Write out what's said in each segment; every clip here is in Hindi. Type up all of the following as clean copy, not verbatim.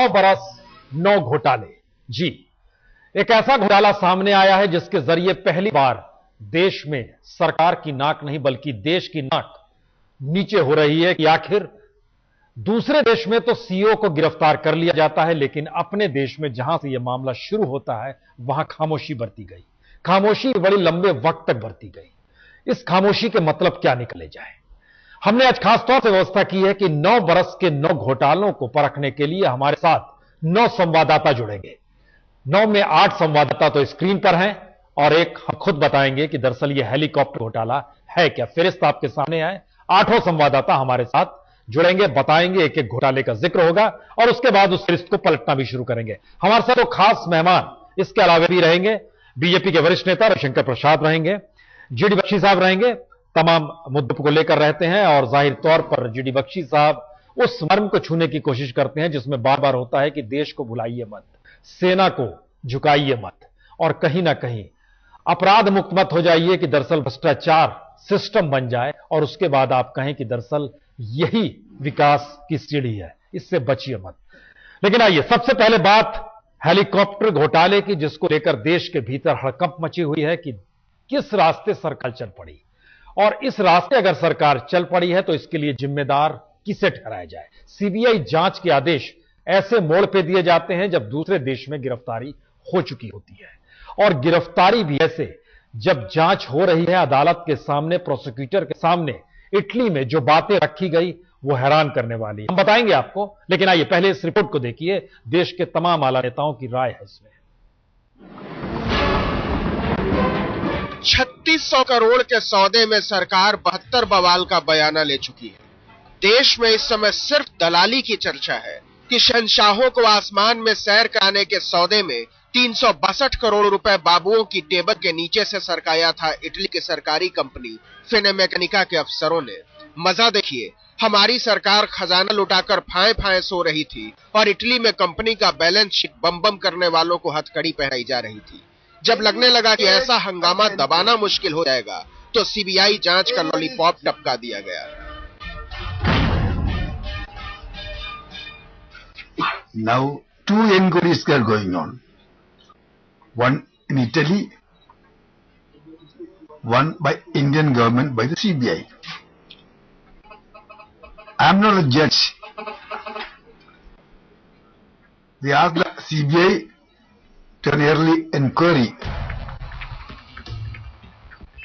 9 बरस 9 घोटाले। जी, एक ऐसा घोटाला सामने आया है जिसके जरिए पहली बार देश में सरकार की नाक नहीं बल्कि देश की नाक नीचे हो रही है कि आखिर दूसरे देश में तो सीईओ को गिरफ्तार कर लिया जाता है, लेकिन अपने देश में जहां से यह मामला शुरू होता है वहां खामोशी बरती गई। खामोशी बड़ी लंबे वक्त तक बरती गई। इस खामोशी के मतलब क्या निकले जाए, हमने आज खासतौर से व्यवस्था की है कि 9 बरस के 9 घोटालों को परखने के लिए हमारे साथ 9 संवाददाता जुड़ेंगे। 9 में 8 संवाददाता तो स्क्रीन पर हैं और एक हम खुद बताएंगे कि दरअसल यह हेलीकॉप्टर घोटाला है क्या। फिरिस्त आपके सामने आए, 8 संवाददाता हमारे साथ जुड़ेंगे, बताएंगे, एक एक घोटाले का जिक्र होगा और उसके बाद उस फिरिस्त को पलटना भी शुरू करेंगे। हमारे साथ तो खास मेहमान इसके अलावा भी रहेंगे। बीजेपी के वरिष्ठ नेता रविशंकर प्रसाद रहेंगे, जीडी बख्शी साहब रहेंगे, तमाम मुद्दों को लेकर रहते हैं और जाहिर तौर पर जीडी बख्शी साहब उस मर्म को छूने की कोशिश करते हैं जिसमें बार बार होता है कि देश को भुलाइए मत, सेना को झुकाइए मत और कहीं ना कहीं अपराध मुक्त मत हो जाइए कि दरअसल भ्रष्टाचार सिस्टम बन जाए और उसके बाद आप कहें कि दरअसल यही विकास की सीढ़ी है, इससे बचिए मत। लेकिन आइए सबसे पहले बात हेलीकॉप्टर घोटाले की, जिसको लेकर देश के भीतर हड़कंप मची हुई है कि किस रास्ते सरकार चल पड़ी और इस रास्ते अगर सरकार चल पड़ी है तो इसके लिए जिम्मेदार किसे ठहराया जाए। सीबीआई जांच के आदेश ऐसे मोड़ पे दिए जाते हैं जब दूसरे देश में गिरफ्तारी हो चुकी होती है और गिरफ्तारी भी ऐसे जब जांच हो रही है अदालत के सामने, प्रोसिक्यूटर के सामने। इटली में जो बातें रखी गई वो हैरान करने वाली, हम बताएंगे आपको। लेकिन आइए पहले इस रिपोर्ट को देखिए, देश के तमाम आला नेताओं की राय है इसमें। 3600 करोड़ के सौदे में सरकार 72 बवाल का बयाना ले चुकी है। देश में इस समय सिर्फ दलाली की चर्चा है कि शहंशाहों को आसमान में सैर कराने के सौदे में 362 करोड़ रुपए बाबुओं की टेबल के नीचे से सरकाया था इटली की सरकारी कंपनी फिनेमेकानिका के अफसरों ने। मजा देखिए, हमारी सरकार खजाना लुटाकर फाए फाए सो रही थी और इटली में कंपनी का बैलेंस शीट बम बम करने वालों को हथकड़ी पहनाई जा रही थी। जब लगने लगा कि ऐसा हंगामा दबाना मुश्किल हो जाएगा तो सीबीआई जांच का लॉलीपॉप टपका दिया गया। Now 2 inquiries are going on. One in Italy, one by Indian government by the CBI. I am not a judge. They asked the CBI to an early inquiry.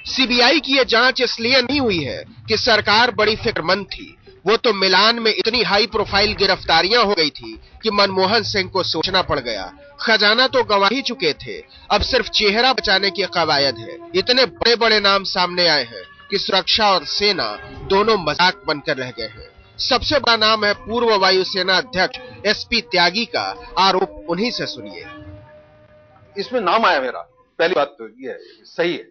CBI की यह जांच इसलिए नहीं हुई है कि सरकार बड़ी फिक्रमंद थी। वो तो मिलान में इतनी हाई प्रोफाइल गिरफ्तारियां हो गई थी कि मनमोहन सिंह को सोचना पड़ गया। खजाना तो गंवा ही चुके थे, अब सिर्फ चेहरा बचाने की कवायद है। इतने बड़े बड़े नाम सामने आए हैं कि सुरक्षा और सेना दोनों मजाक बनकर रह गए हैं। सबसे बड़ा नाम है पूर्व वायुसेना अध्यक्ष एसपी त्यागी का। आरोप उन्हीं से सुनिए। इसमें नाम आया मेरा, पहली बात तो ये है, सही है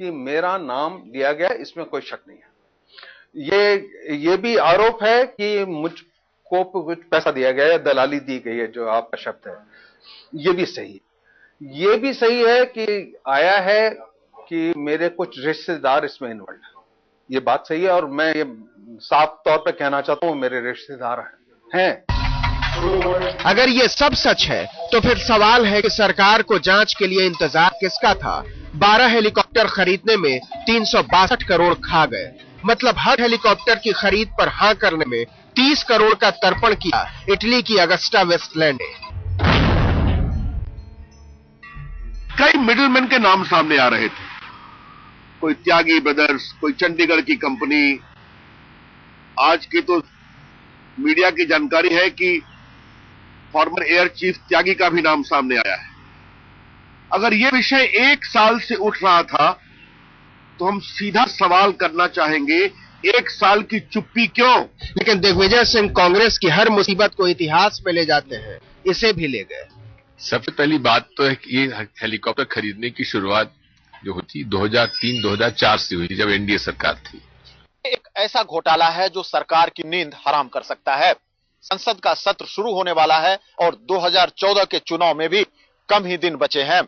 कि मेरा नाम लिया गया, इसमें कोई शक नहीं है। ये भी आरोप है कि मुझको कुछ पैसा दिया गया है, दलाली दी गई है, जो आपका शब्द है, ये भी सही है। ये भी सही है कि आया है कि मेरे कुछ रिश्तेदार इसमें इन्वॉल्व हैं, ये बात सही है और मैं ये साफ तौर पे कहना चाहता हूं मेरे रिश्तेदार हैं। अगर ये सब सच है तो फिर सवाल है कि सरकार को जांच के लिए इंतजार किसका था। 12 हेलीकॉप्टर खरीदने में 362 करोड़ खा गए, मतलब हर हेलीकॉप्टर की खरीद पर हां करने में 30 करोड़ का तर्पण किया इटली की अगस्टा वेस्टलैंड ने। कई मिडिलमैन के नाम सामने आ रहे थे, कोई त्यागी ब्रदर्स, कोई चंडीगढ़ की कंपनी। आज की तो मीडिया की जानकारी है कि फॉर्मर एयर चीफ त्यागी का भी नाम सामने आया है। अगर यह विषय 1 साल से उठ रहा था तो हम सीधा सवाल करना चाहेंगे, 1 साल की चुप्पी क्यों? लेकिन दिग्विजय सिंह कांग्रेस की हर मुसीबत को इतिहास में ले जाते हैं, इसे भी ले गए। सबसे पहली बात तो है कि ये हेलीकॉप्टर खरीदने की शुरुआत जो हुई 2003-2004 से हुई, जब एनडीए सरकार थी। एक ऐसा घोटाला है जो सरकार की नींद हराम कर सकता है। संसद का सत्र शुरू होने वाला है और 2014 के चुनाव में भी कम ही दिन बचे हैं।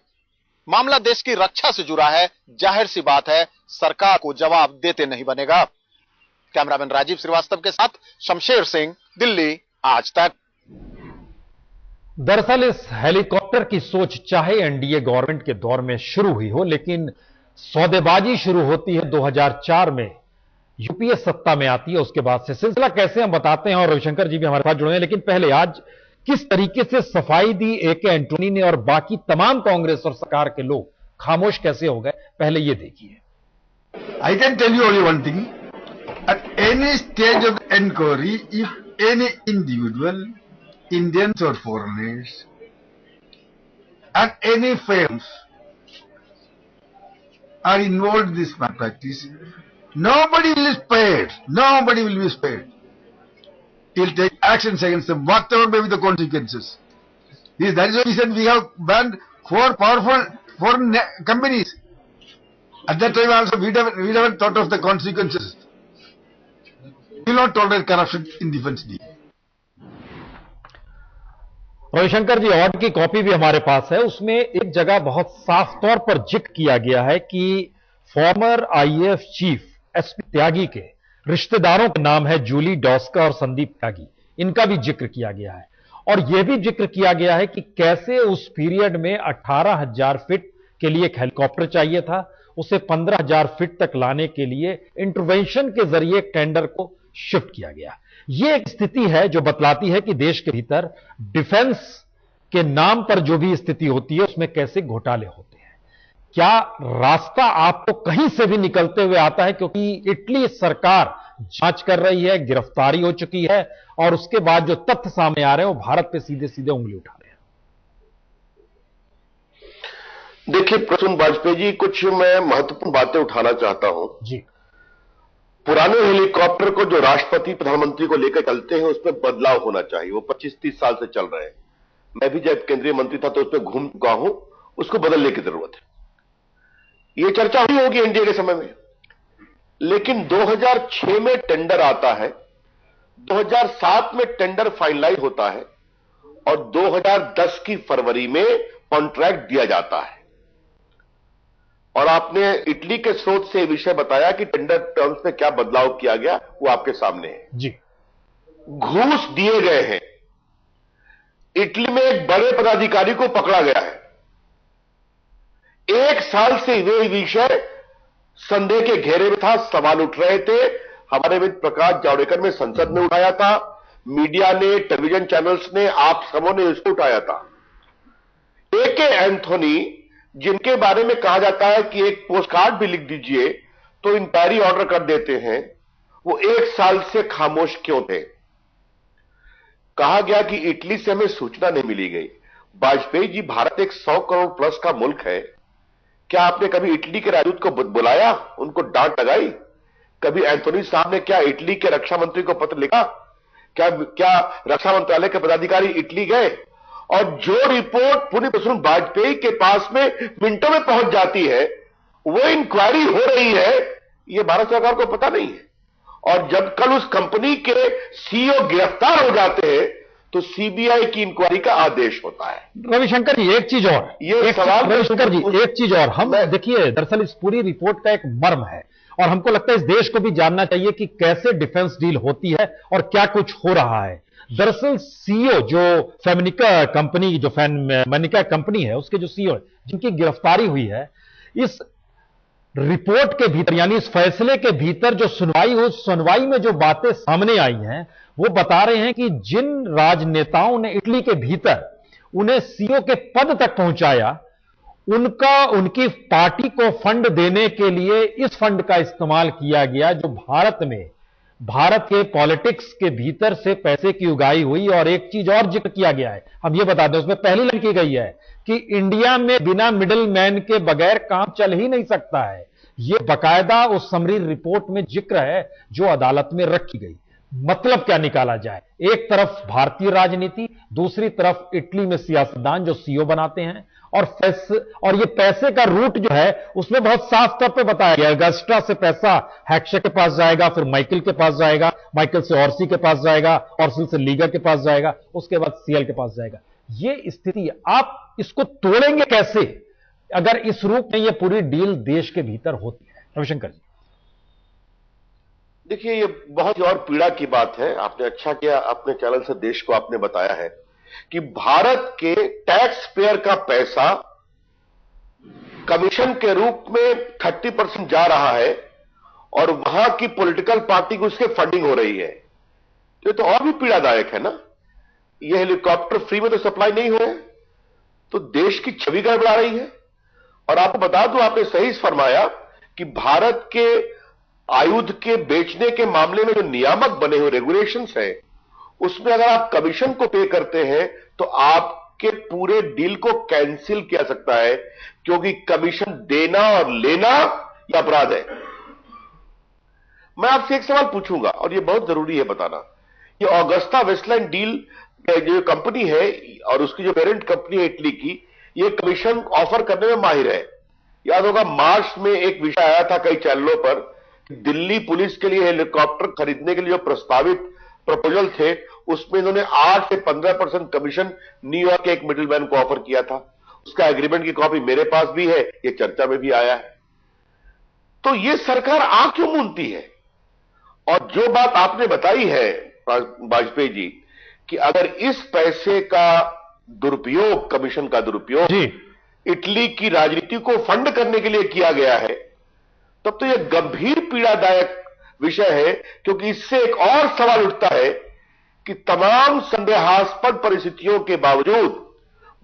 मामला देश की रक्षा से जुड़ा है, जाहिर सी बात है सरकार को जवाब देते नहीं बनेगा। कैमरामैन राजीव श्रीवास्तव के साथ शमशेर सिंह, दिल्ली, आज तक। दरअसल इस हेलीकॉप्टर की सोच चाहे एनडीए गवर्नमेंट के दौर में शुरू हुई हो, लेकिन सौदेबाजी शुरू होती है 2004 में, यूपीए सत्ता में आती है। उसके बाद से सिलसिला कैसे हम बताते हैं, और रविशंकर जी भी हमारे साथ जुड़े हैं। लेकिन पहले आज किस तरीके से सफाई दी ए.के. एंटोनी ने और बाकी तमाम कांग्रेस और सरकार के लोग खामोश कैसे हो गए, पहले ये देखिए। I can tell you only one thing. At any stage of the inquiry, if any individual, Indians or foreigners, at any firms are involved in this malpractice, nobody will be spared. Nobody will be spared. He'll take actions against them, whatever may be the consequences. That is the reason we have banned 4 powerful foreign companies. At that time also, we never thought of the consequences. We will not tolerate corruption in defense deal. Ravishankar ji, order की कॉपी भी हमारे पास है। उसमें एक जगह बहुत साफ तौर पर जिक्र किया गया है कि फॉर्मर आईएएफ चीफ एसपी त्यागी के रिश्तेदारों के नाम है जूली डॉस्का और संदीप त्यागी, इनका भी जिक्र किया गया है। और यह भी जिक्र किया गया है कि कैसे उस पीरियड में 18,000 फीट के लिए एक हेलीकॉप्टर चाहिए था, उसे 15,000 फीट तक लाने के लिए इंटरवेंशन के जरिए टेंडर को शिफ्ट किया गया। यह एक स्थिति है जो बतलाती है कि देश के भीतर डिफेंस के नाम पर जो भी स्थिति होती है उसमें कैसे घोटाले होते हैं। क्या रास्ता आपको कहीं से भी निकलते हुए आता है, क्योंकि इटली सरकार जांच कर रही है, गिरफ्तारी हो चुकी है और उसके बाद जो तथ्य सामने आ रहे हैं वो भारत पे सीधे सीधे उंगली उठा रहे हैं। देखिए प्रसून वाजपेयी जी, कुछ मैं महत्वपूर्ण बातें उठाना चाहता हूं जी। पुराने हेलीकॉप्टर को जो राष्ट्रपति प्रधानमंत्री को लेकर चलते हैं उसमें बदलाव होना चाहिए। वो 25-30 साल से चल रहे हैं। मैं भी जब केंद्रीय मंत्री था तो उसमें घूम चुका हूं, उसको बदलने की जरूरत है। ये चर्चा हुई होगी एनडीए के समय में, लेकिन 2006 में टेंडर आता है, 2007 में टेंडर फाइनलाइज होता है और 2010 की फरवरी में कॉन्ट्रैक्ट दिया जाता है। और आपने इटली के स्रोत से विषय बताया कि टेंडर टर्म्स में क्या बदलाव किया गया, वो आपके सामने है जी। घूस दिए गए हैं। इटली में एक बड़े पदाधिकारी को पकड़ा गया है। 1 साल से वे विषय संदेह के घेरे में था, सवाल उठ रहे थे। हमारे मित्र प्रकाश जावड़ेकर ने संसद में उठाया था, मीडिया ने, टेलीविजन चैनल्स ने, आप सबों ने इसको उठाया था। ए.के. एंथोनी, जिनके बारे में कहा जाता है कि एक पोस्ट कार्ड भी लिख दीजिए तो इंक्वायरी ऑर्डर कर देते हैं, वो 1 साल से खामोश क्यों थे? कहा गया कि इटली से हमें सूचना नहीं मिली गई। वाजपेयी जी, भारत एक 100 करोड़ प्लस का मुल्क है। क्या आपने कभी इटली के राजदूत को बुलाया, उनको डांट लगाई? कभी एंथोनी साहब ने क्या इटली के रक्षा मंत्री को पत्र लिखा? क्या रक्षा मंत्रालय के पदाधिकारी इटली गए? और जो रिपोर्ट पूरी प्रसून वाजपेयी के पास में मिनटों में पहुंच जाती है, वो इंक्वायरी हो रही है, ये भारत सरकार को पता नहीं है। और जब कल उस कंपनी के सीईओ गिरफ्तार हो जाते हैं तो सीबीआई की इंक्वायरी का आदेश होता है। रविशंकर जी, एक चीज और, ये सवाल रविशंकर जी, एक चीज और, हम देखिए दरअसल इस पूरी रिपोर्ट का एक मर्म है और हमको लगता है इस देश को भी जानना चाहिए कि कैसे डिफेंस डील होती है और क्या कुछ हो रहा है। दरअसल सीईओ जो फेमिनिका कंपनी, जो फेमिनिका कंपनी है, उसके जो सीईओ जिनकी गिरफ्तारी हुई है, इस रिपोर्ट के भीतर यानी इस फैसले के भीतर जो सुनवाई हो, सुनवाई में जो बातें सामने आई हैं वो बता रहे हैं कि जिन राजनेताओं ने इटली के भीतर उन्हें सीईओ के पद तक पहुंचाया, उनकी पार्टी को फंड देने के लिए इस फंड का इस्तेमाल किया गया जो भारत के पॉलिटिक्स के भीतर से पैसे की उगाही हुई। और एक चीज और जिक्र किया गया है, हम ये बता दें, उसमें पहली लाइन की गई है कि इंडिया में बिना मिडिल मैन के बगैर काम चल ही नहीं सकता है। यह बकायदा उस समरी रिपोर्ट में जिक्र है जो अदालत में रखी गई। मतलब क्या निकाला जाए, एक तरफ भारतीय राजनीति, दूसरी तरफ इटली में सियासतदान जो सीईओ बनाते हैं, और ये पैसे का रूट जो है उसमें बहुत साफ तौर पे बताया गया। अगस्टा से पैसा हैक्शे के पास जाएगा, फिर माइकल के पास जाएगा, माइकल से ऑर्सी के पास जाएगा, ऑर्सी से लीगर के पास जाएगा, उसके बाद सीएल के पास जाएगा। ये स्थिति, आप इसको तोड़ेंगे कैसे अगर इस रूप में ये पूरी डील देश के भीतर होती है? रविशंकर जी, देखिए ये बहुत ही और पीड़ा की बात है। आपने अच्छा किया, अपने चैनल से देश को आपने बताया है कि भारत के टैक्स पेयर का पैसा कमीशन के रूप में 30% जा रहा है और वहां की पॉलिटिकल पार्टी को उसके फंडिंग हो रही है, तो और भी पीड़ादायक है ना। ये हेलीकॉप्टर फ्री में तो सप्लाई नहीं हो रहा है, तो देश की छवि गड़बड़ा रही है। और आपको बता दूं, आपने सही फरमाया कि भारत के आयुध के बेचने के मामले में जो नियामक बने हुए रेगुलेशंस हैं, उसमें अगर आप कमीशन को पे करते हैं तो आपके पूरे डील को कैंसिल किया सकता है, क्योंकि कमीशन देना और लेना यह अपराध है। मैं आपसे एक सवाल पूछूंगा और यह बहुत जरूरी है बताना। ये ऑगस्टा वेस्टलैंड डील जो कंपनी है और उसकी जो पेरेंट कंपनी है इटली की, ये कमीशन ऑफर करने में माहिर है। याद होगा मार्च में एक विषय आया था कई चैनलों पर, दिल्ली पुलिस के लिए हेलीकॉप्टर खरीदने के लिए जो प्रस्तावित प्रपोजल थे, उसमें इन्होंने 8 से 15% कमीशन न्यूयॉर्क के एक मिडिलमैन को ऑफर किया था। उसका एग्रीमेंट की कॉपी मेरे पास भी है, ये चर्चा में भी आया है। तो ये सरकार आंख क्यों मूंदती है? और जो बात आपने बताई है वाजपेयी जी, कि अगर इस पैसे का दुरुपयोग, कमीशन का दुरुपयोग इटली की राजनीति को फंड करने के लिए किया गया है, तब तो यह गंभीर पीड़ादायक विषय है, क्योंकि इससे एक और सवाल उठता है कि तमाम संदेहास्पद परिस्थितियों के बावजूद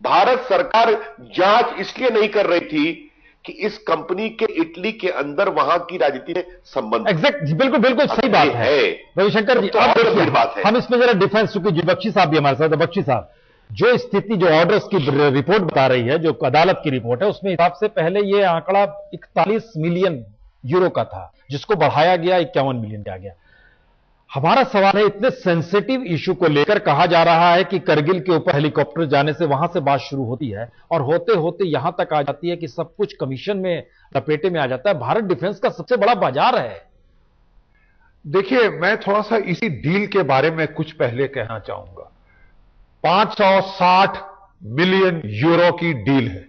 भारत सरकार जांच इसलिए नहीं कर रही थी कि इस कंपनी के इटली के अंदर वहां की राजनीति में संबंध। एग्जैक्ट, बिल्कुल बिल्कुल सही बात है रविशंकर जी। अब देखिए बात है, हम इसमें जरा डिफेंस, चूंकि बख्शी साहब भी हमारे साथ। बख्शी साहब, जो स्थिति, जो ऑर्डर्स की रिपोर्ट बता रही है, जो अदालत की रिपोर्ट है, उसमें हिसाब से पहले ये आंकड़ा 41 मिलियन यूरो का था, जिसको बढ़ाया गया 51 मिलियन किया गया। हमारा सवाल है, इतने सेंसिटिव इशू को लेकर कहा जा रहा है कि करगिल के ऊपर हेलीकॉप्टर जाने से वहां से बात शुरू होती है और होते होते यहां तक आ जाती है कि सब कुछ कमीशन में लपेटे में आ जाता है। भारत डिफेंस का सबसे बड़ा बाजार है। देखिए, मैं थोड़ा सा इसी डील के बारे में कुछ पहले कहना चाहूंगा। 560 मिलियन यूरो की डील है।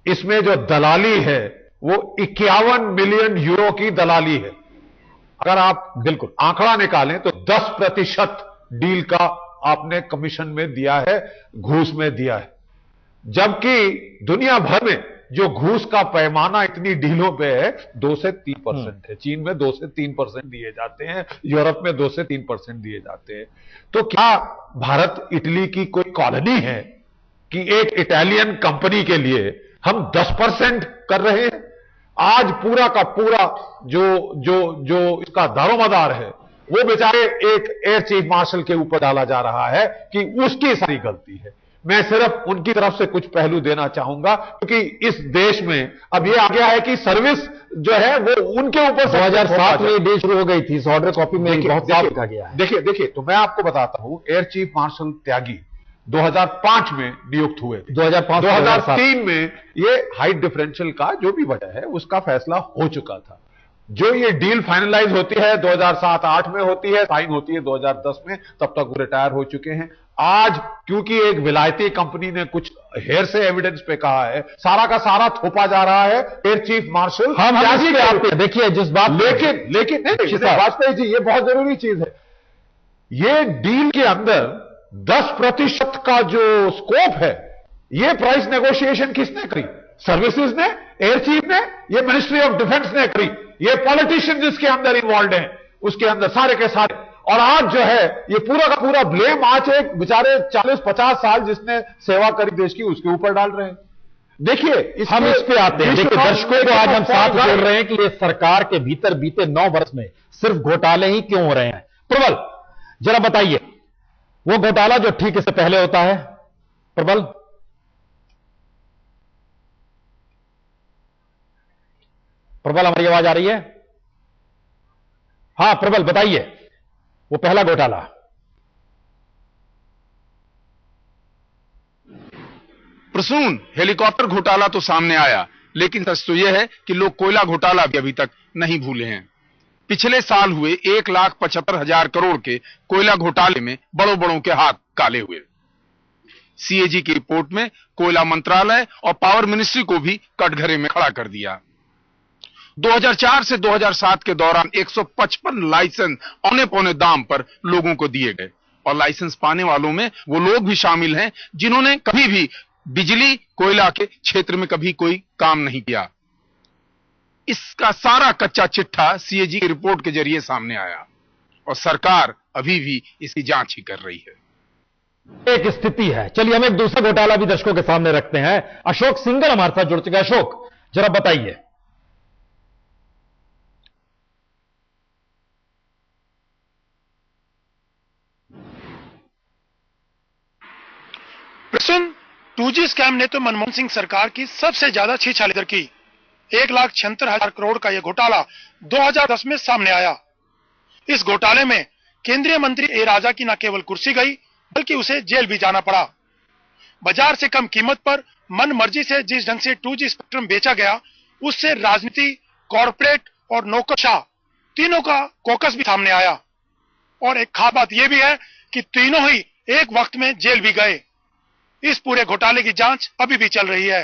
इसमें जो दलाली है वो 51 मिलियन यूरो की दलाली है। अगर आप बिल्कुल आंकड़ा निकालें तो 10% डील का आपने कमीशन में दिया है, घूस में दिया है। जबकि दुनिया भर में जो घूस का पैमाना इतनी डीलों पे है 2 से 3% है। चीन में 2 से 3% दिए जाते हैं, यूरोप में 2 से 3% दिए जाते हैं। तो क्या भारत इटली की कोई कॉलोनी है कि एक इटालियन कंपनी के लिए हम 10% कर रहे हैं? आज पूरा का पूरा जो इसका दारोमदार है वो बेचारे एक एयर चीफ मार्शल के ऊपर डाला जा रहा है कि उसकी सारी गलती है। मैं सिर्फ उनकी तरफ से कुछ पहलू देना चाहूंगा, क्योंकि इस देश में अब ये आ गया है कि सर्विस जो है वो उनके ऊपर 2007 में डील शुरू हो गई थी। इस ऑर्डर कॉपी में बहुत साफ लिखा गया है। देखिए, तो मैं आपको बताता हूं, एयर चीफ मार्शल त्यागी 2005 में नियुक्त हुए थे। 2003 में ये हाइट डिफरेंशियल का जो भी वजह है उसका फैसला हो चुका था। जो ये डील फाइनलाइज होती है 2007-8 में होती है, साइन होती है 2010 में, तब तक वो रिटायर हो चुके हैं। आज क्योंकि एक विलायती कंपनी ने कुछ हेर से एविडेंस पे कहा है, सारा का सारा थोपा जा रहा है एयर चीफ मार्शल। देखिए जिस बात, लेकिन वाजपेयी जी, ये बहुत जरूरी चीज है। ये डील के अंदर 10% का जो स्कोप है, ये प्राइस नेगोशिएशन किसने करी? सर्विसेज ने, एयर चीफ ने, ये मिनिस्ट्री ऑफ डिफेंस ने करी। ये पॉलिटिशियन जिसके अंदर इन्वॉल्व हैं, उसके अंदर सारे के सारे। और आज जो है ये पूरा का पूरा ब्लेम आज एक बेचारे 40-50 साल जिसने सेवा करी देश की, उसके ऊपर डाल रहे हैं। देखिए, हम इस पे आते हैं। देखिए दर्शकों को आज हम साथ जोड़ रहे हैं कि ये सरकार के भीतर बीते 9 वर्ष में सिर्फ घोटाले ही क्यों हो रहे हैं। प्रबल, जरा बताइए वो घोटाला जो ठीक इससे पहले होता है। प्रबल, हमारी आवाज आ रही है? हां प्रबल, बताइए वो पहला घोटाला। प्रसून, हेलीकॉप्टर घोटाला तो सामने आया, लेकिन सच तो यह है कि लोग कोयला घोटाला भी अभी तक नहीं भूले हैं। पिछले साल हुए 1,75,000 करोड़ के कोयला घोटाले में बड़ों बड़ों के हाथ काले हुए। सीएजी की रिपोर्ट में कोयला मंत्रालय और पावर मिनिस्ट्री को भी कटघरे में खड़ा कर दिया। 2004 से 2007 के दौरान 155 लाइसेंस औने पौने दाम पर लोगों को दिए गए। और लाइसेंस पाने वालों में वो लोग भी शामिल हैं जिन्होंने कभी भी बिजली कोयला के क्षेत्र में कभी कोई काम नहीं किया। इसका सारा कच्चा चिट्ठा सीएजी की रिपोर्ट के जरिए सामने आया और सरकार अभी भी इसकी जांच ही कर रही है। एक स्थिति है। चलिए हम एक दूसरा घोटाला भी दर्शकों के सामने रखते हैं। अशोक सिंघल हमारे साथ जुड़ चुके हैं। अशोक, जरा बताइए। प्रसून, 2G स्कैम ने तो मनमोहन सिंह सरकार की सबसे ज्यादा छीछालेदर की। 1,76,000 करोड़ का यह घोटाला 2010 में सामने आया। इस घोटाले में केंद्रीय मंत्री ए राजा की न केवल कुर्सी गई बल्कि उसे जेल भी जाना पड़ा। बाजार से कम कीमत पर मन मर्जी से जिस ढंग से 2G स्पेक्ट्रम बेचा गया, उससे राजनीति, कॉर्पोरेट और नौकरशाह तीनों का कोकस भी सामने आया। और एक खास बात यह भी है कि तीनों ही एक वक्त में जेल भी गए। इस पूरे घोटाले की जांच अभी भी चल रही है।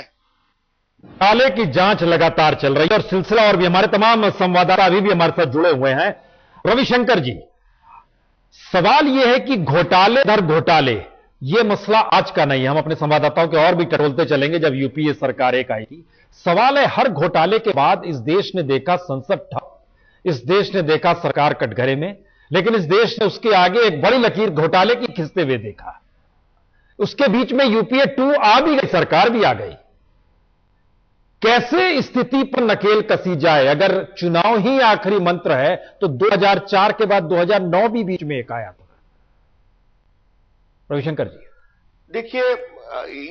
घोटाले की जांच लगातार चल रही है और सिलसिला और भी हमारे तमाम संवाददाता अभी भी हमारे साथ जुड़े हुए हैं। रविशंकर जी, सवाल यह है कि घोटाले दर घोटाले, यह मसला आज का नहीं है। हम अपने संवाददाताओं के और भी टटोलते चलेंगे जब यूपीए सरकार एक आएगी। सवाल है, हर घोटाले के बाद इस देश ने देखा संसद ठप, इस देश ने देखा सरकार कटघरे में, लेकिन इस देश ने उसके आगे एक बड़ी लकीर घोटाले की खिंचते हुए देखा। उसके बीच में यूपीए 2 आ भी गई, सरकार भी आ गई। कैसे स्थिति पर नकेल कसी जाए? अगर चुनाव ही आखिरी मंत्र है तो 2004 के बाद 2009 भी बीच में एक आया था। रविशंकर जी, देखिए,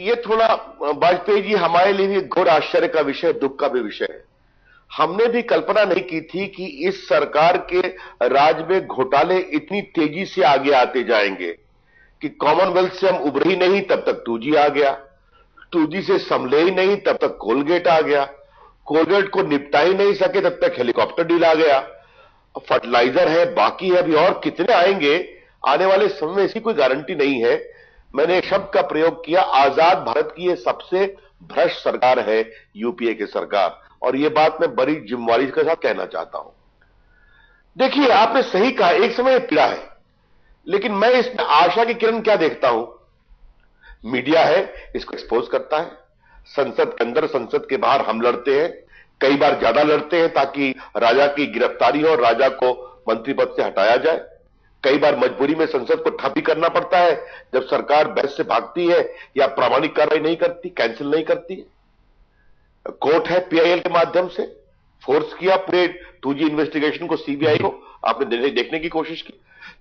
ये थोड़ा वाजपेयी जी हमारे लिए भी घोर आश्चर्य का विषय, दुख का भी विषय है। हमने भी कल्पना नहीं की थी कि इस सरकार के राज में घोटाले इतनी तेजी से आगे आते जाएंगे कि कॉमनवेल्थ से हम उभरे ही नहीं तब तक 2G आ गया, 2G से संभले ही नहीं तब तक कोलगेट आ गया, कोलगेट को निपटा ही नहीं सके तब तक हेलीकॉप्टर डील आ गया, फर्टिलाइजर है, बाकी है, अभी और कितने आएंगे आने वाले समय में, इसकी कोई गारंटी नहीं है। मैंने शब्द का प्रयोग किया, आजाद भारत की यह सबसे भ्रष्ट सरकार है यूपीए की सरकार, और यह बात मैं बड़ी जिम्मेवारी के साथ कहना चाहता हूं। देखिए, आपने सही कहा, एक समय पीड़ा है, लेकिन मैं इसमें आशा की किरण क्या देखता हूं? मीडिया है, इसको एक्सपोज करता है। संसद के अंदर, संसद के बाहर हम लड़ते हैं, कई बार ज्यादा लड़ते हैं ताकि राजा की गिरफ्तारी हो और राजा को मंत्री पद से हटाया जाए। कई बार मजबूरी में संसद को ठप भी करना पड़ता है जब सरकार बहस से भागती है या प्रामाणिक कार्रवाई नहीं करती, कैंसिल नहीं करती। कोर्ट है, पीआईएल के माध्यम से फोर्स किया पूरे 2G इन्वेस्टिगेशन को, सीबीआई को आपने देखने की कोशिश की।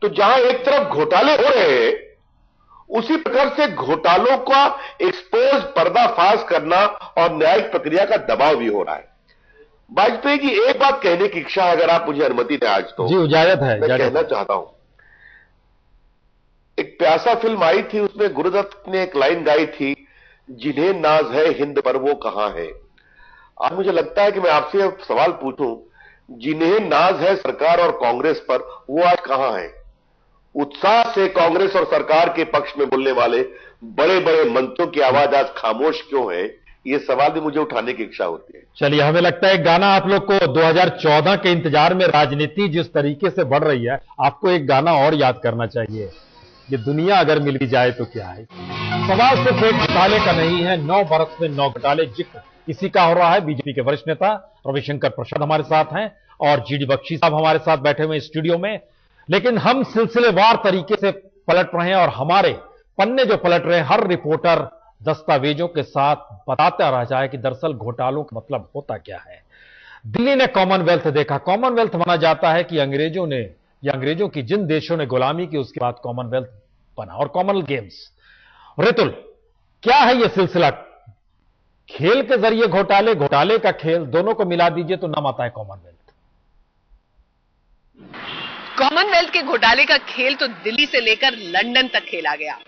तो जहां एक तरफ घोटाले हो रहे हैं, उसी प्रकार से घोटालों का एक्सपोज, पर्दाफाश करना और न्यायिक प्रक्रिया का दबाव भी हो रहा है। वाजपेयी जी, एक बात कहने की इच्छा, अगर आप मुझे अनुमति दें आज तो जी इजाजत है, मैं कहना चाहता हूं। एक प्यासा फिल्म आई थी, उसमें गुरुदत्त ने एक लाइन गाई थी, जिन्हें नाज है हिंद पर वो कहां है। आज मुझे लगता है कि मैं आपसे सवाल पूछूं, जिन्हें नाज है सरकार और कांग्रेस पर, वो आज कहां है? उत्साह से कांग्रेस और सरकार के पक्ष में बोलने वाले बड़े बड़े मंत्रियों की आवाज आज खामोश क्यों है? ये सवाल भी मुझे उठाने की इच्छा होती है। चलिए, हमें लगता है गाना आप लोग को 2014 के इंतजार में, राजनीति जिस तरीके से बढ़ रही है, आपको एक गाना और याद करना चाहिए, ये दुनिया अगर मिल भी जाए तो क्या है। सवाल सिर्फ एक घोटाले का नहीं है, 9 बरस में 9 घोटाले, जिक्र इसी का हो रहा है। बीजेपी के वरिष्ठ नेता रविशंकर प्रसाद हमारे साथ हैं और जीडी बख्शी साहब हमारे साथ बैठे हुए स्टूडियो में। लेकिन हम सिलसिलेवार तरीके से पलट रहे हैं और हमारे पन्ने जो पलट रहे हैं, हर रिपोर्टर दस्तावेजों के साथ बताता रह जाए कि दरअसल घोटालों का मतलब होता क्या है। दिल्ली ने कॉमनवेल्थ देखा। कॉमनवेल्थ माना जाता है कि अंग्रेजों ने, या अंग्रेजों की जिन देशों ने गुलामी की, उसके बाद कॉमनवेल्थ बना, और कॉमनवेल्थ गेम्स। रितुल, क्या है यह सिलसिला? खेल के जरिए घोटाले, घोटाले का खेल, दोनों को मिला दीजिए तो नाम आता है कॉमनवेल्थ। कॉमनवेल्थ के घोटाले का खेल तो दिल्ली से लेकर लंदन तक खेला गया।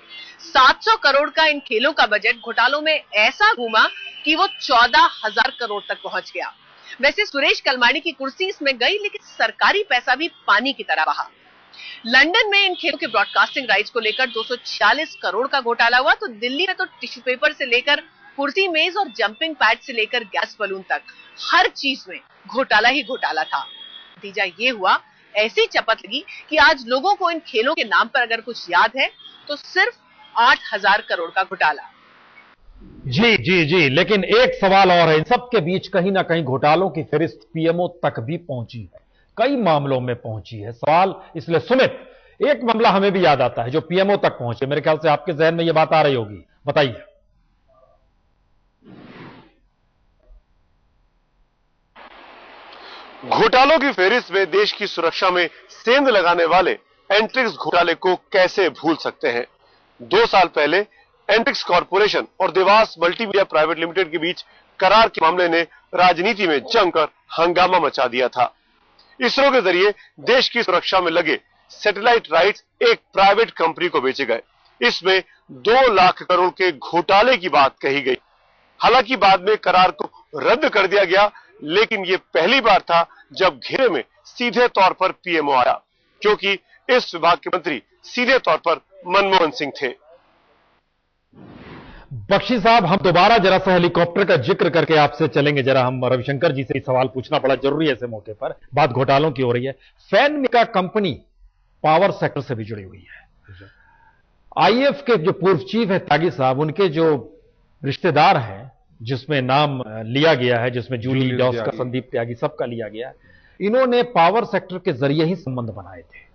700 करोड़ का इन खेलों का बजट घोटालों में ऐसा घूमा कि वो 14,000 करोड़ तक पहुंच गया। वैसे सुरेश कलमाड़ी की कुर्सी इसमें गई, लेकिन सरकारी पैसा भी पानी की तरह बहा। लंदन में इन खेलों के ब्रॉडकास्टिंग राइट्स को लेकर 246 करोड़ का घोटाला हुआ, तो दिल्ली में तो टिश्यू पेपर से लेकर कुर्सी मेज और जंपिंग पैड से लेकर गैस बलून तक हर चीज में घोटाला ही घोटाला था। नतीजा ये हुआ, ऐसी चपत लगी कि आज लोगों को इन खेलों के नाम पर अगर कुछ याद है तो सिर्फ 8,000 करोड़ का घोटाला। जी जी जी, लेकिन एक सवाल और है, इन सब के बीच कहीं ना कहीं घोटालों की फहरिस्त पीएमओ तक भी पहुंची है, कई मामलों में पहुंची है। सवाल इसलिए सुमित, एक मामला हमें भी याद आता है जो पीएमओ तक पहुंचे, मेरे ख्याल से आपके जहन में यह बात आ रही होगी, बताइए। घोटालों की फेहरिस्त में देश की सुरक्षा में सेंध लगाने वाले एंट्रिक्स घोटाले को कैसे भूल सकते हैं। 2 साल पहले एंट्रिक्स कॉरपोरेशन और देवास मल्टीमीडिया प्राइवेट लिमिटेड के बीच करार के मामले ने राजनीति में जमकर हंगामा मचा दिया था। इसरो के जरिए देश की सुरक्षा में लगे सैटेलाइट राइट्स एक प्राइवेट कंपनी को बेचे गए। इसमें 2 लाख करोड़ के घोटाले की बात कही गई। हालांकि बाद में करार को रद्द कर दिया गया, लेकिन यह पहली बार था जब घेरे में सीधे तौर पर पीएमओ आया, क्योंकि इस विभाग के मंत्री सीधे तौर पर मनमोहन सिंह थे। बख्शी साहब, हम दोबारा जरा सा हेलीकॉप्टर का जिक्र करके आपसे चलेंगे। जरा हम रविशंकर जी से सवाल पूछना बड़ा जरूरी है ऐसे मौके पर, बात घोटालों की हो रही है। फैनमिका कंपनी पावर सेक्टर से भी जुड़ी हुई है। आईएएफ के जो पूर्व चीफ है त्यागी साहब, उनके जो रिश्तेदार हैं जिसमें नाम लिया गया है, जिसमें जूली डॉस का, संदीप त्यागी, सबका लिया गया, इन्होंने पावर सेक्टर के जरिए ही संबंध बनाए थे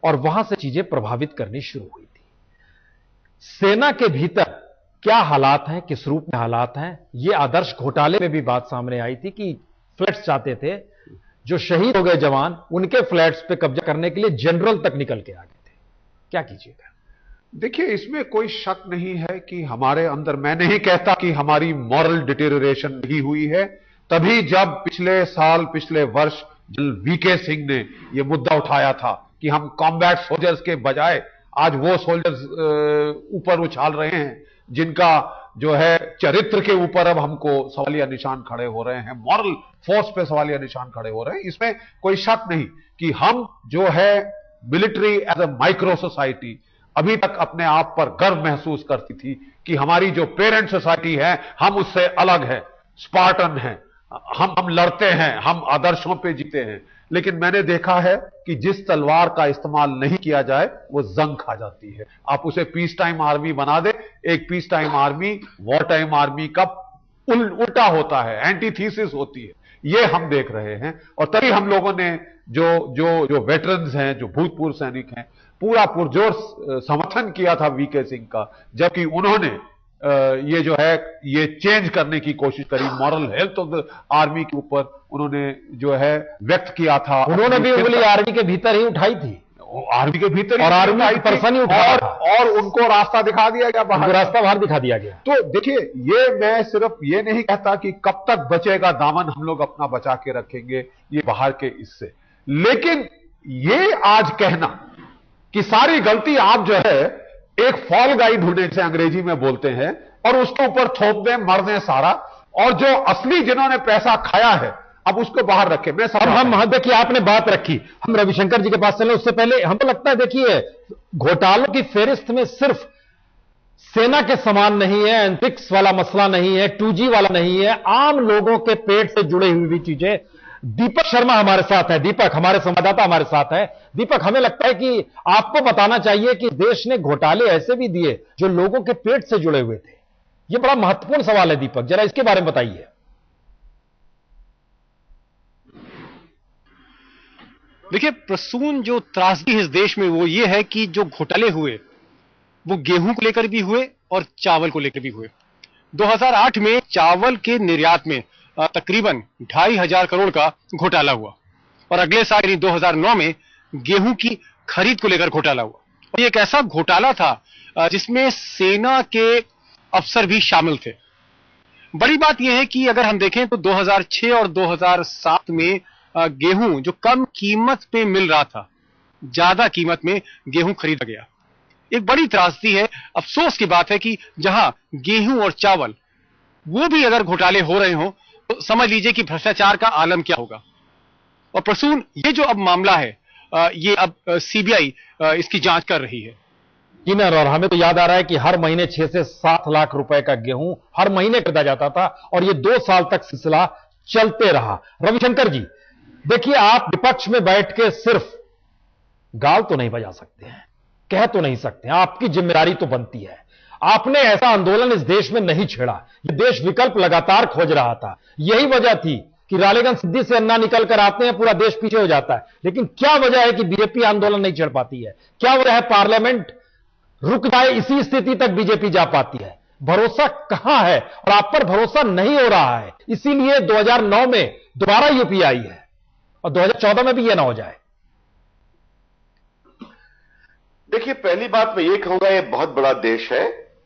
और वहां से चीजें प्रभावित करनी शुरू हुई थी। सेना के भीतर क्या हालात हैं, किस रूप में हालात हैं, यह आदर्श घोटाले में भी बात सामने आई थी कि फ्लैट्स चाहते थे, जो शहीद हो गए जवान, उनके फ्लैट्स पे कब्जा करने के लिए जनरल तक निकल के आ गए थे। क्या कीजिएगा? देखिए, इसमें कोई शक नहीं है कि हमारे अंदर, मैं नहीं कहता कि हमारी मॉरल डिटेरियोरेशन नहीं हुई है। तभी जब पिछले साल, पिछले वर्ष वीके सिंह ने यह मुद्दा उठाया था कि हम कॉम्बैट सोल्जर्स के बजाय आज वो सोल्जर्स ऊपर उछाल रहे हैं जिनका जो है चरित्र के ऊपर अब हमको सवालिया निशान खड़े हो रहे हैं, मॉरल फोर्स पे सवालिया निशान खड़े हो रहे हैं। इसमें कोई शक नहीं कि हम जो है military as a micro society अभी तक अपने आप पर गर्व महसूस करती थी कि हमारी जो पेरेंट सोसाइटी है हम उससे अलग है, स्पार्टन है, हम लड़ते हैं, हम आदर्शों पे जीते हैं। लेकिन मैंने देखा है कि जिस तलवार का इस्तेमाल नहीं किया जाए वो जंग खा जाती है। आप उसे पीस टाइम आर्मी बना दे, एक peace time army war time army का उल्टा होता है, एंटीथीसिस होती है। ये हम देख रहे हैं और तभी हम लोगों ने जो वेटरन्स हैं, जो भूतपूर्व सैनिक हैं, पूरा पुरजोर समर्थन किया था वीके सिंह का, जबकि उन्होंने ये जो है ये चेंज करने की कोशिश करी। Moral health of the army के ऊपर उन्होंने जो है व्यक्त किया था। उन्होंने भी उंगली आर्मी के भीतर ही उठाई थी, आर्मी के भीतर और आर्मी पर्सन ही उठाया और उनको रास्ता दिखा दिया गया, रास्ता बाहर दिखा दिया गया। तो देखिए, ये मैं सिर्फ ये नहीं कहता कि कब तक बचेगा दामन, हम लोग अपना बचा के रखेंगे ये बाहर के इससे, लेकिन ये आज कहना कि सारी गलती आप जो है एक फॉल गाई ढूंढने से अंग्रेजी में बोलते हैं और उसके ऊपर थोप दें, मर दें सारा, और जो असली जिन्होंने पैसा खाया है अब उसको बाहर रखें। मैं सब हम देखिए, आपने बात रखी, हम रविशंकर जी के पास चले, उससे पहले हमको लगता है, देखिए घोटालों की फेहरिस्त में सिर्फ सेना के समान नहीं है, एंट्रिक्स वाला मसला नहीं है, 2G वाला नहीं है, आम लोगों के पेट से जुड़ी हुई भी चीजें। दीपक शर्मा हमारे साथ है, दीपक हमारे संवाददाता हमारे साथ है। दीपक, हमें लगता है कि आपको बताना चाहिए कि देश ने घोटाले ऐसे भी दिए जो लोगों के पेट से जुड़े हुए थे। यह बड़ा महत्वपूर्ण सवाल है दीपक, जरा इसके बारे में बताइए। देखिए प्रसून, जो त्रासदी है इस देश में वो ये है कि जो घोटाले हुए वो गेहूं को लेकर भी हुए और चावल को लेकर भी हुए। 2008 में चावल के निर्यात में तकरीबन 2,500 करोड़ का घोटाला हुआ और अगले साल यानी 2009 में गेहूं की खरीद को लेकर घोटाला हुआ। और ये एक ऐसा घोटाला था जिसमें सेना के अफसर भी शामिल थे। बड़ी बात यह है कि अगर हम देखें तो 2006 और 2007 में गेहूं जो कम कीमत पे मिल रहा था, ज्यादा कीमत में गेहूं खरीदा गया। एक बड़ी त्रासदी है, अफसोस की बात है कि जहां गेहूं और चावल वो भी अगर घोटाले हो रहे हो तो समझ लीजिए कि भ्रष्टाचार का आलम क्या होगा। और प्रसून, ये जो अब मामला है ये अब सीबीआई इसकी जांच कर रही है। और हमें तो याद आ रहा है कि हर महीने 6 से 7 लाख रुपए का गेहूं हर महीने खरीदा जाता था और ये 2 साल तक सिलसिला चलते रहा। रविशंकर जी, देखिए आप विपक्ष में बैठ के सिर्फ गाल तो नहीं बजा सकते हैं, कह तो नहीं सकते हैं, आपकी जिम्मेदारी तो बनती है। आपने ऐसा आंदोलन इस देश में नहीं छेड़ा, यह देश विकल्प लगातार खोज रहा था। यही वजह थी कि रालेगंज सिद्धि से अन्ना निकल कर आते हैं, पूरा देश पीछे हो जाता है। लेकिन क्या वजह है कि बीजेपी आंदोलन नहीं छेड़ पाती है? क्या वजह है पार्लियामेंट रुक जाए, इसी स्थिति तक बीजेपी जा पाती है? भरोसा कहां है? और आप पर भरोसा नहीं हो रहा है, इसीलिए 2009 में दोबारा यूपीए आई है और 2014 में भी यह ना हो जाए। देखिए, पहली बात मैं ये कहूंगा, ये बहुत बड़ा देश है,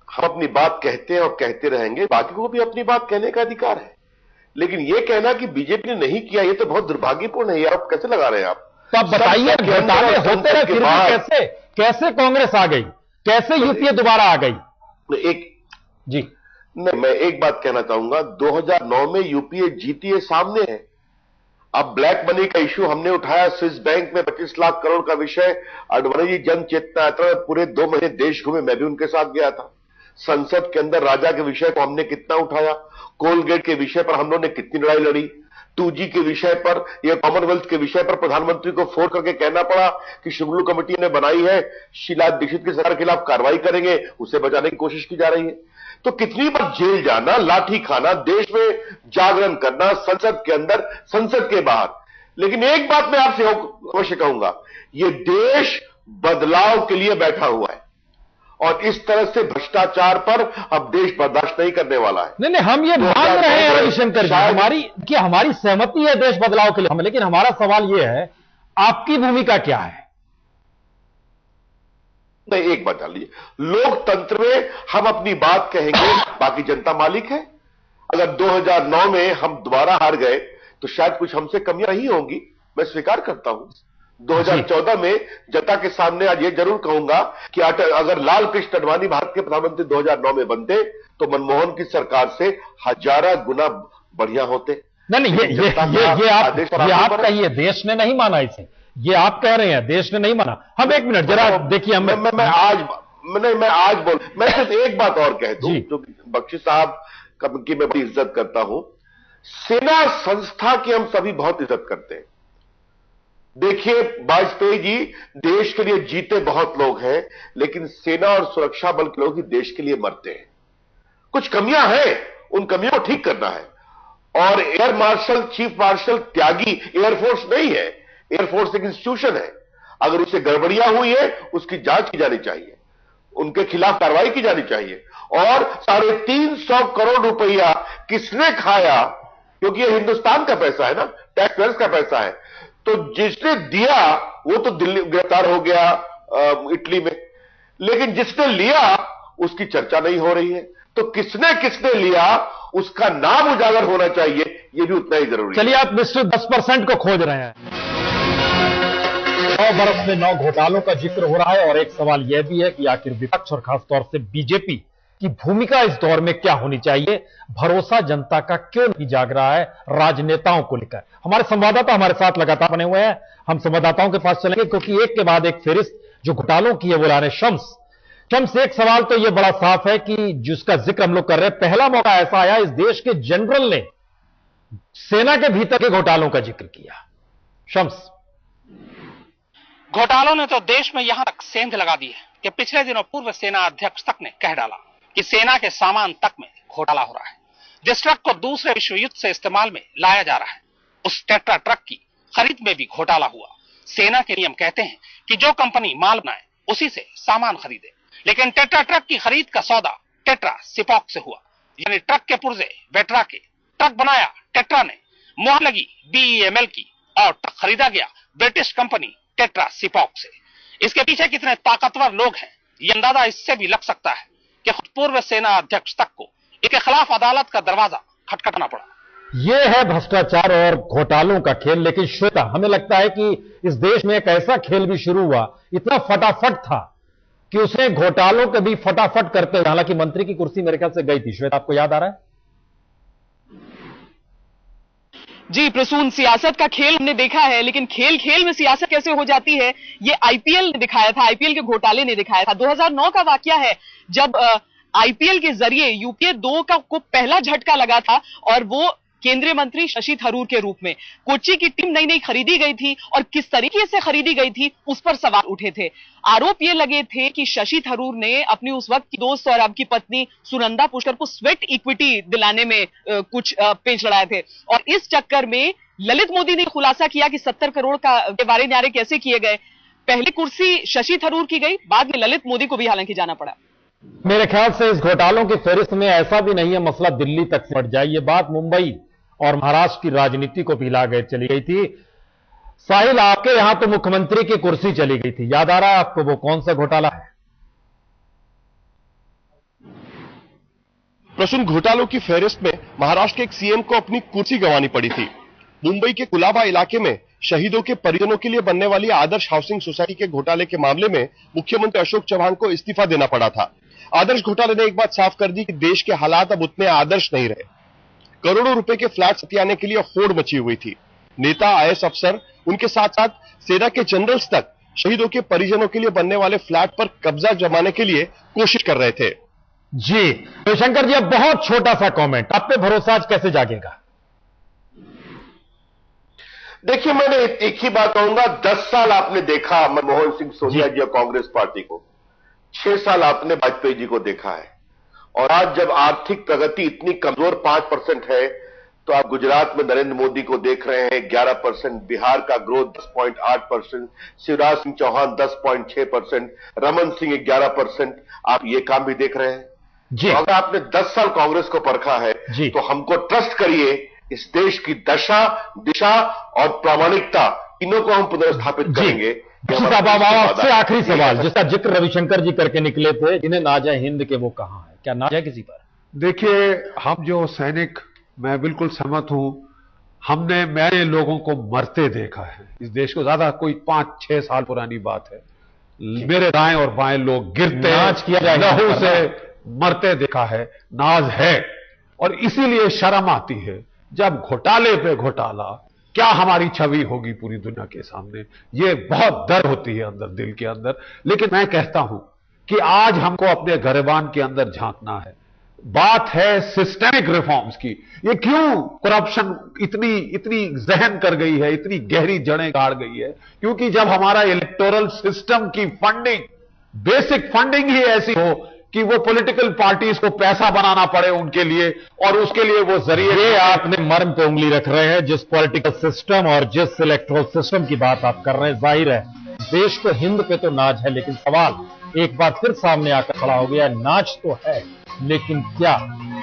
हम अपनी बात कहते हैं और कहते रहेंगे, बाकी को भी अपनी बात कहने का अधिकार है। लेकिन ये कहना कि बीजेपी ने नहीं किया, ये तो बहुत दुर्भाग्यपूर्ण है। आप कैसे लगा रहे हैं आप? तो आप बताइए, घोटाले होते रहे फिर भी कैसे कांग्रेस आ गई, कैसे यूपीए दोबारा आ गई? जी नहीं, मैं एक बात कहना चाहूंगा, 2009 में यूपीए जीती है, सामने है। अब ब्लैक मनी का इश्यू हमने उठाया, स्विस बैंक में 25 लाख करोड़ का विषय, आडवाणी जी जन चेतना यात्रा में पूरे 2 महीने देश घूमे, मैं भी उनके साथ गया था। संसद के अंदर राजा के विषय को हमने कितना उठाया, कोलगेट के विषय पर हम लोगों ने कितनी लड़ाई लड़ी, 2G के विषय पर या कॉमनवेल्थ के विषय पर प्रधानमंत्री को फोन करके कहना पड़ा कि शुक्लू कमेटी ने बनाई है, शीला दीक्षित की सरकार के खिलाफ कार्रवाई करेंगे, उसे बचाने की कोशिश की जा रही है। तो कितनी बार जेल जाना, लाठी खाना, देश में जागरण करना, संसद के अंदर, संसद के बाहर। लेकिन एक बात मैं आपसे अवश्य कहूंगा, यह देश बदलाव के लिए बैठा हुआ है और इस तरह से भ्रष्टाचार पर अब देश बर्दाश्त नहीं करने वाला है। नहीं, हम ये मान रहे हैं रविशंकर जी, हमारी सहमति है देश बदलाव के लिए, लेकिन हमारा सवाल यह है, आपकी भूमिका क्या है? नहीं, एक बात डाल लीजिए, लोकतंत्र में हम अपनी बात कहेंगे, बाकी जनता मालिक है। अगर 2009 में हम दोबारा हार गए तो शायद कुछ हमसे कमियां नहीं होंगी, मैं स्वीकार करता हूं। 2014 में जनता के सामने आज ये जरूर कहूंगा कि अगर लाल कृष्ण आडवाणी भारत के प्रधानमंत्री 2009 में बनते तो मनमोहन की सरकार से 1000 गुना बढ़िया होते। नहीं, ये आप कहिए, देश ने नहीं माना इसे, ये आप कह रहे हैं देश ने नहीं माना। हम एक मिनट जरा देखिए, मैं आज मैं सिर्फ एक बात और कह दूं, जो बख्शी साहब की मैं बड़ी इज्जत करता हूं, सेना संस्था की हम सभी बहुत इज्जत करते हैं। देखिए वाजपेयी जी, देश के लिए जीते बहुत लोग हैं, लेकिन सेना और सुरक्षा बल के लोग ही देश के लिए मरते हैं। कुछ कमियां हैं, उन कमियों को ठीक करना है। और एयर मार्शल, चीफ मार्शल त्यागी एयरफोर्स नहीं है, एयरफोर्स एक इंस्टीट्यूशन है। अगर उससे गड़बड़ियां हुई है, उसकी जांच की जानी चाहिए, उनके खिलाफ कार्रवाई की जानी चाहिए। और 350 करोड़ रुपया किसने खाया, क्योंकि यह हिंदुस्तान का पैसा है ना, टैक्स पेयर्स का पैसा है। तो जिसने दिया वो तो दिल्ली गिरफ्तार हो गया, इटली में, लेकिन जिसने लिया उसकी चर्चा नहीं हो रही है। तो किसने किसने लिया उसका नाम उजागर होना चाहिए, यह भी उतना ही जरूरी है। चलिए, आप मिस्टर 10% को खोज रहे हैं। 9 बरस में 9 घोटालों का जिक्र हो रहा है और एक सवाल यह भी है कि आखिर विपक्ष और खासतौर से बीजेपी की भूमिका इस दौर में क्या होनी चाहिए? भरोसा जनता का क्यों नहीं जाग रहा है राजनेताओं को लेकर? हमारे संवाददाता हमारे साथ लगातार बने हुए हैं, हम संवाददाताओं के पास चलेंगे, क्योंकि एक के बाद एक फेरिस्त जो घोटालों की है वो ला रहे। शम्स, एक सवाल तो यह बड़ा साफ है कि जिसका जिक्र हम लोग कर रहे हैं, पहला मौका ऐसा आया इस देश के जनरल ने सेना के भीतर के घोटालों का जिक्र किया। शम्स, घोटालों ने तो देश में यहां तक सेंध लगा दी है कि पिछले दिनों पूर्व सेना अध्यक्ष तक ने कह डाला कि सेना के सामान तक में घोटाला हो रहा है। जिस ट्रक को दूसरे विश्व युद्ध से इस्तेमाल में लाया जा रहा है, उस टेट्रा ट्रक की खरीद में भी घोटाला हुआ। सेना के नियम कहते हैं कि जो कंपनी माल बनाए उसी से सामान खरीदे, लेकिन टेट्रा ट्रक की खरीद का सौदा टेट्रा सिपॉक से हुआ, यानी ट्रक के पुर्जे वेट्रा के, ट्रक बनाया टेट्रा ने, मुहर लगी BEML की और ट्रक खरीदा गया ब्रिटिश कंपनी टेट्रा सिपॉक से। इसके पीछे कितने ताकतवर लोग हैं, ये अंदाजा इससे भी लग सकता है कि खुद पूर्व सेना अध्यक्ष तक को इसके खिलाफ अदालत का दरवाजा खटखटाना पड़ा। यह है भ्रष्टाचार और घोटालों का खेल। लेकिन श्वेता, हमें लगता है कि इस देश में एक ऐसा खेल भी शुरू हुआ, इतना फटाफट था कि उसने घोटालों के भी फटाफट करते हुए, हालांकि मंत्री की कुर्सी मेरे ख्याल से गई थी, श्वेता आपको याद आ रहा है? जी प्रसून, सियासत का खेल हमने देखा है, लेकिन खेल खेल में सियासत कैसे हो जाती है ये आईपीएल ने दिखाया था, आईपीएल के घोटाले ने दिखाया था। 2009 का वाकया है जब आईपीएल के जरिए यूपीए 2 को पहला झटका लगा था और वो केंद्रीय मंत्री शशि थरूर के रूप में। कोच्चि की टीम नई नई खरीदी गई थी और किस तरीके से खरीदी गई थी उस पर सवाल उठे थे। आरोप ये लगे थे कि शशि थरूर ने अपनी उस वक्त की दोस्त और अब की पत्नी सुनंदा पुष्कर को स्वेट इक्विटी दिलाने में कुछ पेंच लड़ाए थे और इस चक्कर में ललित मोदी ने खुलासा किया कि 70 करोड़ के वारे न्यारे कैसे किए गए। पहली कुर्सी शशि थरूर की गई, बाद में ललित मोदी को भी हालांकि जाना पड़ा। मेरे ख्याल से इस घोटालों की फेरिस्त में ऐसा भी नहीं है मसला दिल्ली तक से बढ़ जाए। ये बात मुंबई और महाराष्ट्र की राजनीति को भी हिला चली गई थी। साहिल, आपके यहां तो मुख्यमंत्री की कुर्सी चली गई थी, याद आ रहा है आपको वो कौन सा घोटाला है? प्रसून, घोटालों की फेरिस्त में महाराष्ट्र के एक सीएम को अपनी कुर्सी गंवानी पड़ी थी। मुंबई के कुलाबा इलाके में शहीदों के परिजनों के लिए बनने वाली आदर्श हाउसिंग सोसाइटी के घोटाले के मामले में मुख्यमंत्री अशोक चौहान को इस्तीफा देना पड़ा था। आदर्श घोटाले ने एक बात साफ कर दी कि देश के हालात अब उतने आदर्श नहीं रहे। करोड़ों रुपए के फ्लैट सत्याने के लिए होड़ मची हुई थी। नेता, आईएएस अफसर, उनके साथ साथ सेना के जनरल्स तक शहीदों के परिजनों के लिए बनने वाले फ्लैट पर कब्जा जमाने के लिए कोशिश कर रहे थे। जी रविशंकर जी, अब बहुत छोटा सा कमेंट, आप पे भरोसा आज कैसे जागेगा? देखिए, मैंने एक ही बात कहूंगा, 10 साल आपने देखा मनमोहन सिंह, सोनिया जी और कांग्रेस पार्टी को, 6 साल आपने वाजपेयी जी को देखा है। और आज जब आर्थिक प्रगति इतनी कमजोर 5% है, तो आप गुजरात में नरेंद्र मोदी को देख रहे हैं 11%, बिहार का ग्रोथ 10.8%, शिवराज सिंह चौहान 10.6%, रमन सिंह 11%, आप ये काम भी देख रहे हैं। तो अगर आपने 10 साल कांग्रेस को परखा है तो हमको ट्रस्ट करिए, इस देश की दशा, दिशा और प्रामाणिकता, तीनों को हम पुनर्स्थापित करेंगे। आपसे आखिरी सवाल, जिसका जिक्र रविशंकर जी करके निकले थे, जिन्हें नाज है हिंद के, वो कहां है? क्या नाज है किसी पर? देखिए, हम जो सैनिक, मैं बिल्कुल सहमत हूं, मैंने लोगों को मरते देखा है इस देश को। ज्यादा कोई 5-6 साल पुरानी बात है, मेरे दाएं और बाएं लोग गिरते, नाच किया जाए, लहू से मरते देखा है। नाज है, और इसीलिए शर्म आती है जब घोटाले पे घोटाला, क्या हमारी छवि होगी पूरी दुनिया के सामने, ये बहुत डर होती है अंदर, दिल के अंदर। लेकिन मैं कहता हूं कि आज हमको अपने गिरबान के अंदर झांकना है। बात है सिस्टेमिक रिफॉर्म्स की। ये क्यों करप्शन इतनी जहन कर गई है, इतनी गहरी जड़ें गाड़ गई है? क्योंकि जब हमारा इलेक्टोरल सिस्टम की फंडिंग, बेसिक फंडिंग ही ऐसी हो कि वो पॉलिटिकल पार्टीज को पैसा बनाना पड़े उनके लिए, और उसके लिए वो जरिए। आपने मर्म पे उंगली रख रहे हैं। जिस पॉलिटिकल सिस्टम और जिस इलेक्टोरल सिस्टम की बात आप कर रहे हैं, जाहिर है देश को हिंद पे तो नाज है, लेकिन सवाल एक बार फिर सामने आकर खड़ा हो गया, नाज तो है, लेकिन क्या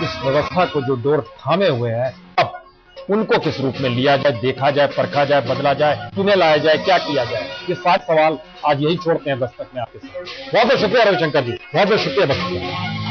इस व्यवस्था को जो डोर थामे हुए हैं, अब उनको किस रूप में लिया जाए, देखा जाए, परखा जाए, बदला जाए, चुने लाया जाए, क्या किया जाए? ये 60 सवाल आज यही छोड़ते हैं दस्तक में आपके साथ। बहुत बहुत शुक्रिया रविशंकर जी, बहुत बहुत शुक्रिया।